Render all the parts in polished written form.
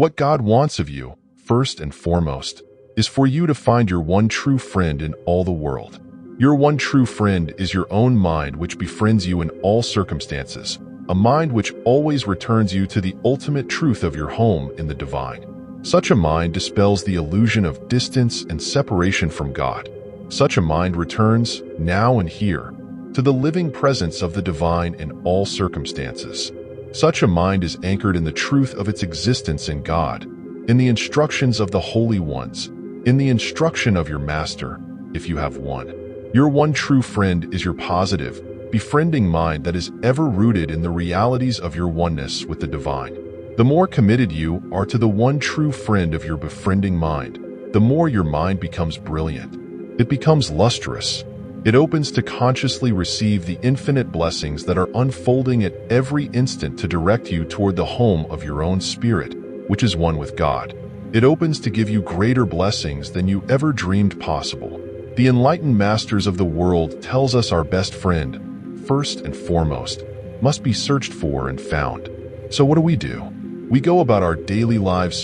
What God wants of you, first and foremost, is for you to find your one true friend in all the world. Your one true friend is your own mind, which befriends you in all circumstances, a mind which always returns you to the ultimate truth of your home in the divine. Such a mind dispels the illusion of distance and separation from God. Such a mind returns, now and here, to the living presence of the divine in all circumstances. Such a mind is anchored in the truth of its existence in God, in the instructions of the holy ones, in the instruction of your master, if you have one. Your one true friend is your positive, befriending mind that is ever rooted in the realities of your oneness with the divine. The more committed you are to the one true friend of your befriending mind, the more your mind becomes brilliant. It becomes lustrous. It opens to consciously receive the infinite blessings that are unfolding at every instant to direct you toward the home of your own spirit, which is one with God. It opens to give you greater blessings than you ever dreamed possible. The Enlightened Masters of the world tells us our best friend, first and foremost, must be searched for and found. So what do? We go about our daily lives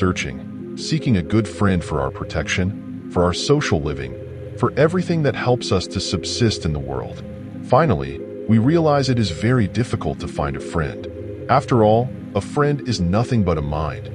seeking a good friend for our protection, for our social living, for everything that helps us to subsist in the world. Finally, we realize it is very difficult to find a friend. After all, a friend is nothing but a mind.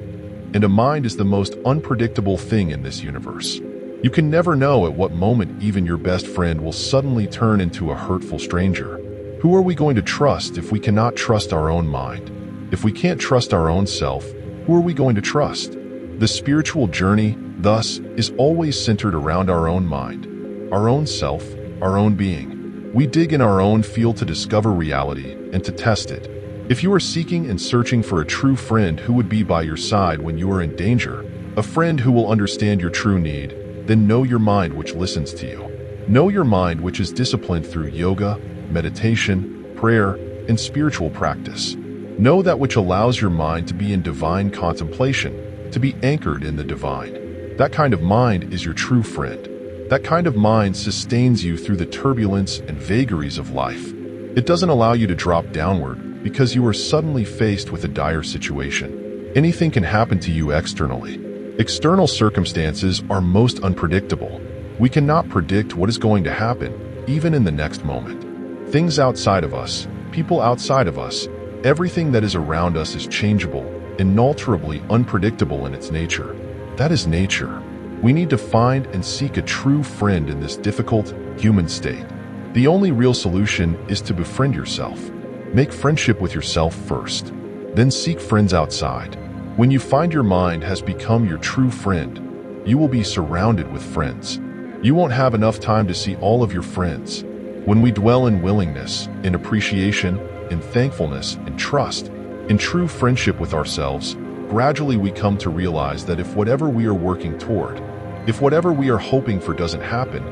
And a mind is the most unpredictable thing in this universe. You can never know at what moment even your best friend will suddenly turn into a hurtful stranger. Who are we going to trust if we cannot trust our own mind? If we can't trust our own self, who are we going to trust? The spiritual journey, thus, is always centered around our own mind, our own self, our own being. We dig in our own field to discover reality and to test it. If you are seeking and searching for a true friend who would be by your side when you are in danger, a friend who will understand your true need, then know your mind which listens to you. Know your mind which is disciplined through yoga, meditation, prayer, and spiritual practice. Know that which allows your mind to be in divine contemplation, to be anchored in the divine. That kind of mind is your true friend. That kind of mind sustains you through the turbulence and vagaries of life. It doesn't allow you to drop downward because you are suddenly faced with a dire situation. Anything can happen to you externally. External circumstances are most unpredictable. We cannot predict what is going to happen, even in the next moment. Things outside of us, people outside of us, everything that is around us is changeable, inalterably unpredictable in its nature. That is nature. We need to find and seek a true friend in this difficult, human state. The only real solution is to befriend yourself. Make friendship with yourself first, then seek friends outside. When you find your mind has become your true friend, you will be surrounded with friends. You won't have enough time to see all of your friends. When we dwell in willingness, in appreciation, in thankfulness, in trust, in true friendship with ourselves, gradually we come to realize that if whatever we are working toward, if whatever we are hoping for doesn't happen,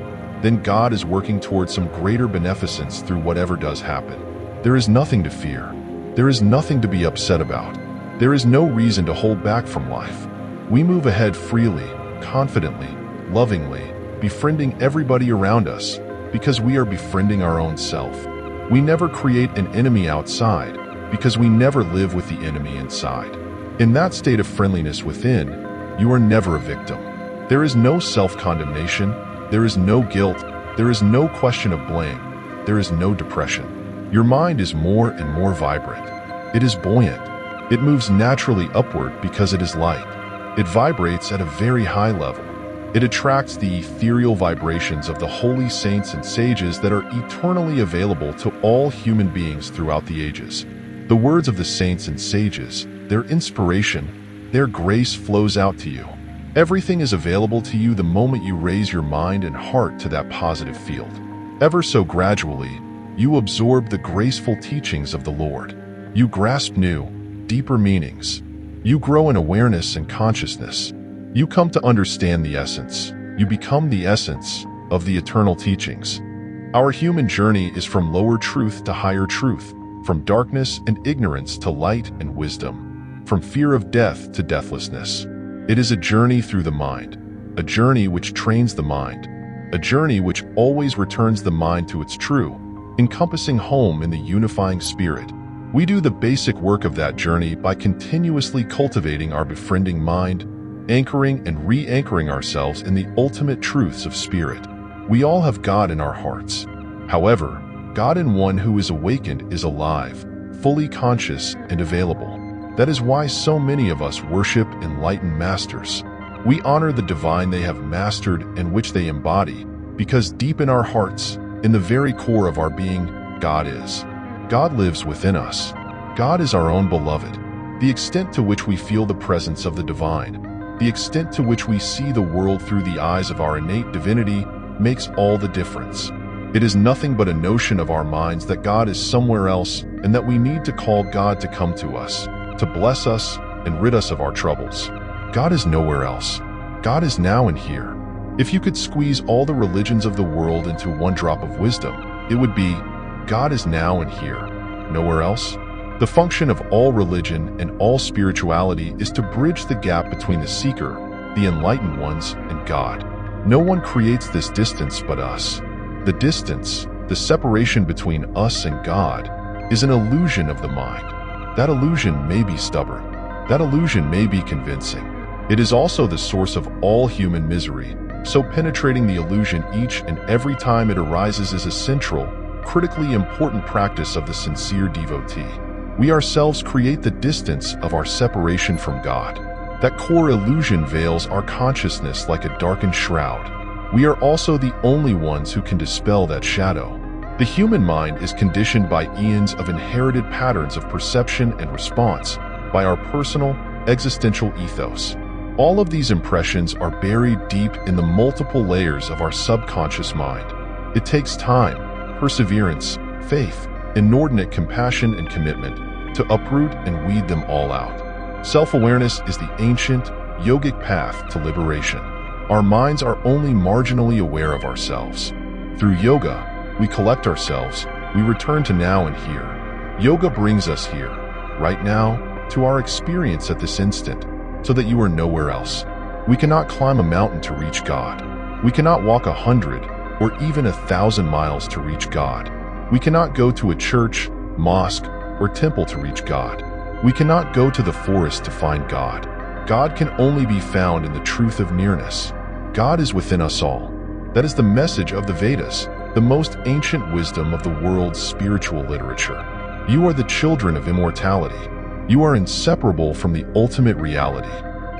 then God is working towards some greater beneficence through whatever does happen. There is nothing to fear. There is nothing to be upset about. There is no reason to hold back from life. We move ahead freely, confidently, lovingly, befriending everybody around us because we are befriending our own self. We never create an enemy outside because we never live with the enemy inside. In that state of friendliness within, you are never a victim. There is no self-condemnation. There is no guilt. There is no question of blame. There is no depression. Your mind is more and more vibrant. It is buoyant. It moves naturally upward because it is light. It vibrates at a very high level. It attracts the ethereal vibrations of the holy saints and sages that are eternally available to all human beings throughout the ages. The words of the saints and sages, their inspiration, their grace flows out to you. Everything is available to you the moment you raise your mind and heart to that positive field. Ever so gradually, you absorb the graceful teachings of the Lord. You grasp new, deeper meanings. You grow in awareness and consciousness. You come to understand the essence. You become the essence of the eternal teachings. Our human journey is from lower truth to higher truth, from darkness and ignorance to light and wisdom, from fear of death to deathlessness. It is a journey through the mind, a journey which trains the mind, a journey which always returns the mind to its true, encompassing home in the unifying spirit. We do the basic work of that journey by continuously cultivating our befriending mind, anchoring and re-anchoring ourselves in the ultimate truths of spirit. We all have God in our hearts. However, God in one who is awakened is alive, fully conscious and available. That is why so many of us worship Enlightened Masters. We honor the divine they have mastered and which they embody, because deep in our hearts, in the very core of our being, God is. God lives within us. God is our own beloved. The extent to which we feel the presence of the divine, the extent to which we see the world through the eyes of our innate divinity, makes all the difference. It is nothing but a notion of our minds that God is somewhere else and that we need to call God to come to us, to bless us and rid us of our troubles. God is nowhere else. God is now and here. If you could squeeze all the religions of the world into one drop of wisdom, it would be, God is now and here, nowhere else. The function of all religion and all spirituality is to bridge the gap between the seeker, the enlightened ones, and God. No one creates this distance but us. The distance, the separation between us and God, is an illusion of the mind. That illusion may be stubborn. That illusion may be convincing. It is also the source of all human misery, so penetrating the illusion each and every time it arises is a central, critically important practice of the sincere devotee. We ourselves create the distance of our separation from God. That core illusion veils our consciousness like a darkened shroud. We are also the only ones who can dispel that shadow. The human mind is conditioned by eons of inherited patterns of perception and response, by our personal, existential ethos. All of these impressions are buried deep in the multiple layers of our subconscious mind. It takes time, perseverance, faith, inordinate compassion and commitment to uproot and weed them all out. Self-awareness is the ancient, yogic path to liberation. Our minds are only marginally aware of ourselves. Through yoga, we collect ourselves, we return to now and here. Yoga brings us here, right now, to our experience at this instant, so that you are nowhere else. We cannot climb a mountain to reach God. We cannot walk 100 or even 1,000 miles to reach God. We cannot go to a church, mosque, or temple to reach God. We cannot go to the forest to find God. God can only be found in the truth of nearness. God is within us all. That is the message of the Vedas, the most ancient wisdom of the world's spiritual literature. You are the children of immortality. You are inseparable from the ultimate reality.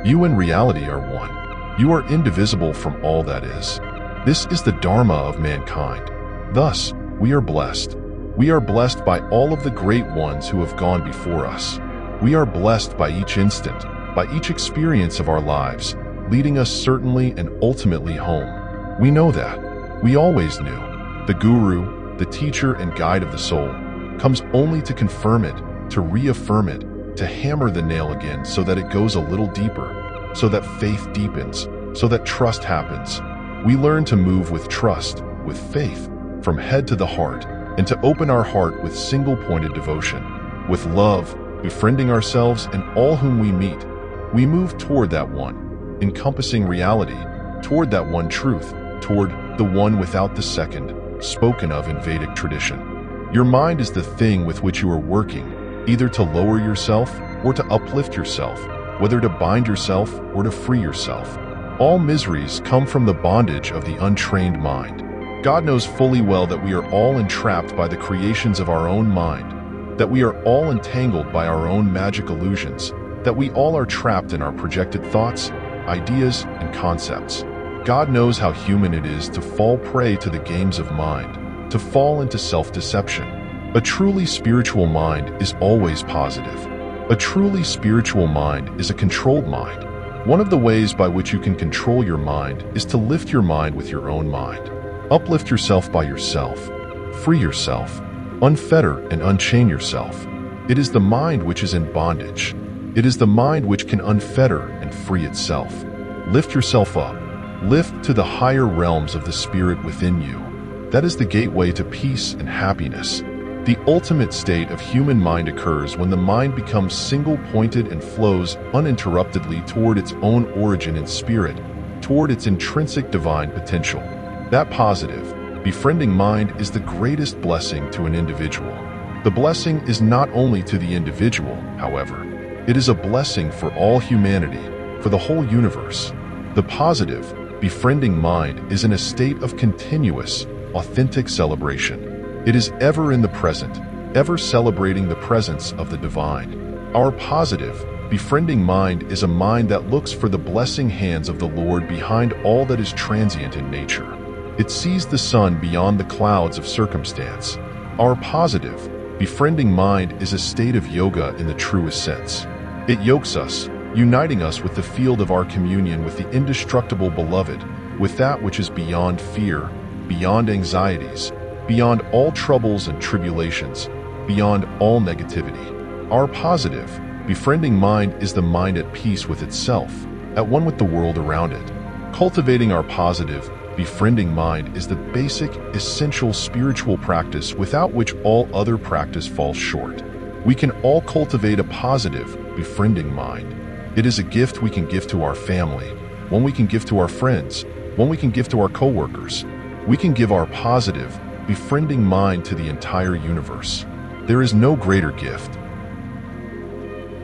You and reality are one. You are indivisible from all that is. This is the dharma of mankind. Thus, we are blessed. We are blessed by all of the great ones who have gone before us. We are blessed by each instant, by each experience of our lives, leading us certainly and ultimately home. We know that. We always knew. The guru, the teacher and guide of the soul, comes only to confirm it, to reaffirm it, to hammer the nail again so that it goes a little deeper, so that faith deepens, so that trust happens. We learn to move with trust, with faith, from head to the heart, and to open our heart with single-pointed devotion. With love, befriending ourselves and all whom we meet, we move toward that one, encompassing reality, toward that one truth, toward the one without the second, spoken of in Vedic tradition. Your mind is the thing with which you are working, either to lower yourself or to uplift yourself, whether to bind yourself or to free yourself. All miseries come from the bondage of the untrained mind. God knows fully well that we are all entrapped by the creations of our own mind, that we are all entangled by our own magic illusions, that we all are trapped in our projected thoughts, ideas, and concepts. God knows how human it is to fall prey to the games of mind, to fall into self-deception. A truly spiritual mind is always positive. A truly spiritual mind is a controlled mind. One of the ways by which you can control your mind is to lift your mind with your own mind. Uplift yourself by yourself. Free yourself. Unfetter and unchain yourself. It is the mind which is in bondage. It is the mind which can unfetter and free itself. Lift yourself up. Lift to the higher realms of the spirit within you. That is the gateway to peace and happiness. The ultimate state of human mind occurs when the mind becomes single-pointed and flows uninterruptedly toward its own origin in spirit, toward its intrinsic divine potential. That positive, befriending mind is the greatest blessing to an individual. The blessing is not only to the individual, however, it is a blessing for all humanity, for the whole universe. The positive, befriending mind is in a state of continuous, authentic celebration. It is ever in the present, ever celebrating the presence of the divine. Our positive, befriending mind is a mind that looks for the blessing hands of the Lord behind all that is transient in nature. It sees the sun beyond the clouds of circumstance. Our positive, befriending mind is a state of yoga in the truest sense. It yokes us, uniting us with the field of our communion with the indestructible beloved, with that which is beyond fear, beyond anxieties, beyond all troubles and tribulations, beyond all negativity. Our positive, befriending mind is the mind at peace with itself, at one with the world around it. Cultivating our positive, befriending mind is the basic, essential spiritual practice without which all other practice falls short. We can all cultivate a positive, befriending mind. It is a gift we can give to our family, one we can give to our friends, one we can give to our coworkers. We can give our positive, befriending mind to the entire universe. There is no greater gift,